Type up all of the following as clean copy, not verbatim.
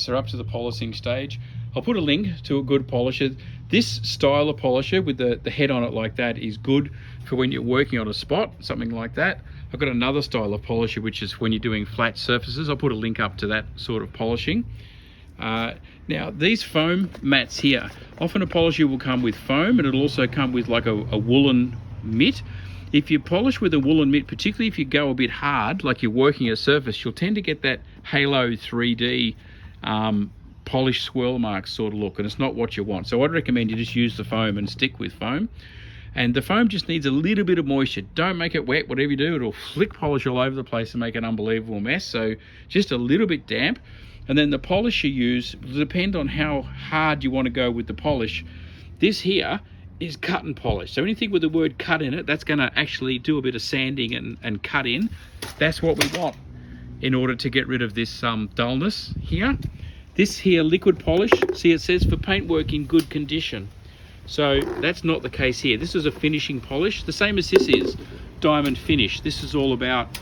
so up to the polishing stage. I'll put a link to a good polisher. This style of polisher with the head on it like that is good for when you're working on a spot, something like that. I've got another style of polisher which is when you're doing flat surfaces. I'll put a link up to that sort of polishing. Now these foam mats here, often a polisher will come with foam, and it'll also come with like a woolen mitt. If you polish with a woolen mitt, particularly if you go a bit hard, like you're working a surface, you'll tend to get that halo 3D polished swirl marks sort of look, and it's not what you want. So I'd recommend you just use the foam and stick with foam. And the foam just needs a little bit of moisture. Don't make it wet. Whatever you do, it'll flick polish all over the place and make an unbelievable mess. So just a little bit damp. And then the polish you use will depend on how hard you want to go with the polish. This here is cut and polish. So anything with the word cut in it, that's going to actually do a bit of sanding and cut in. That's what we want in order to get rid of this dullness here. This here liquid polish, see it says for paintwork in good condition. So that's not the case here. This is a finishing polish, the same as this is diamond finish. This is all about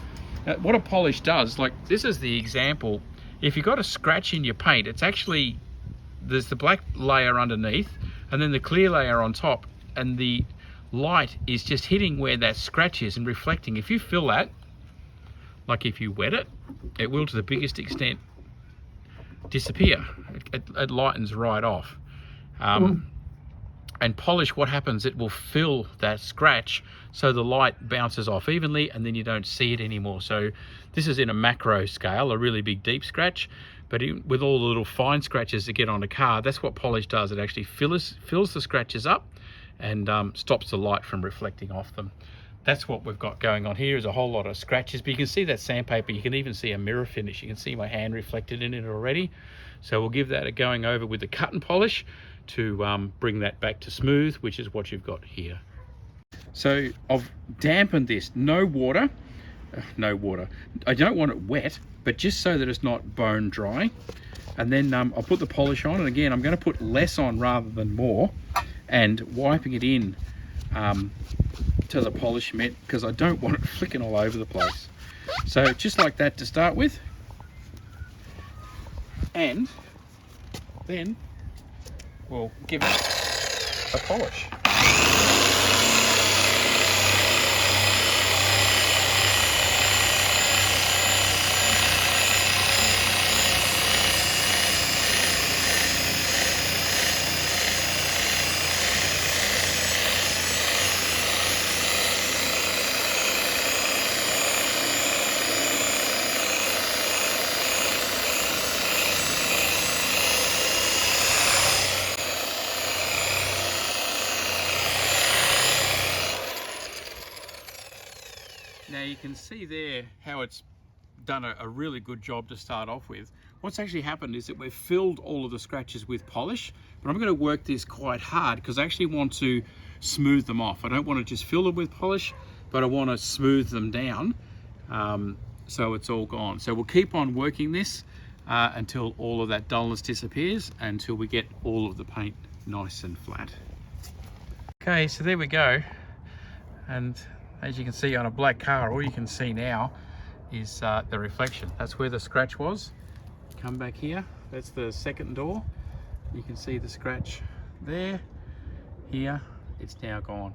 what a polish does. Like this is the example. If you've got a scratch in your paint, it's actually, there's the black layer underneath and then the clear layer on top, and the light is just hitting where that scratch is and reflecting. If you fill that, like if you wet it, it will to the biggest extent disappear. It lightens right off. And polish, what happens, it will fill that scratch so the light bounces off evenly and then you don't see it anymore. So this is in a macro scale, a really big deep scratch, but with all the little fine scratches that get on a car, that's what polish does. It actually fills the scratches up and stops the light from reflecting off them. That's what we've got going on here, is a whole lot of scratches, but you can see that sandpaper. You can even see a mirror finish. You can see my hand reflected in it already. So we'll give that a going over with the cut and polish to bring that back to smooth, which is what you've got here. So I've dampened this, no water. I don't want it wet, but just so that it's not bone dry. And then I'll put the polish on, and again, I'm going to put less on rather than more, and wiping it in to the polish mitt because I don't want it flicking all over the place. So just like that to start with, and then we'll give it a polish. Now you can see there how it's done a really good job to start off with. What's actually happened is that we've filled all of the scratches with polish, but I'm going to work this quite hard because I actually want to smooth them off. I don't want to just fill them with polish, but I want to smooth them down so it's all gone. So we'll keep on working this until all of that dullness disappears, until we get all of the paint nice and flat. Okay, so there we go. And as you can see on a black car, all you can see now is the reflection. That's where the scratch was. Come back here, that's the second door. You can see the scratch there, here, it's now gone.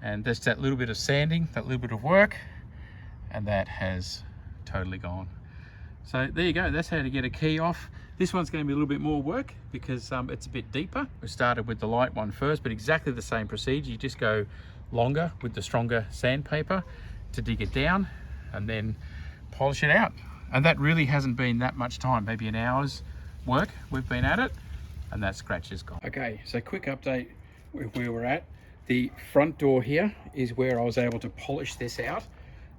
And there's that little bit of sanding, that little bit of work, and that has totally gone. So there you go, that's how to get a key off. This one's going to be a little bit more work because it's a bit deeper. We started with the light one first, but exactly the same procedure. You just go longer with the stronger sandpaper to dig it down and then polish it out. And that really hasn't been that much time, maybe an hour's work we've been at it, and that scratch is gone. Okay, so quick update with where we're at. The front door here is where I was able to polish this out.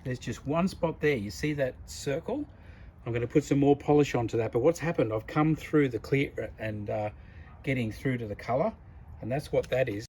There's just one spot there, you see that circle? I'm going to put some more polish onto that, but what's happened, I've come through the clear and getting through to the color, and that's what that is.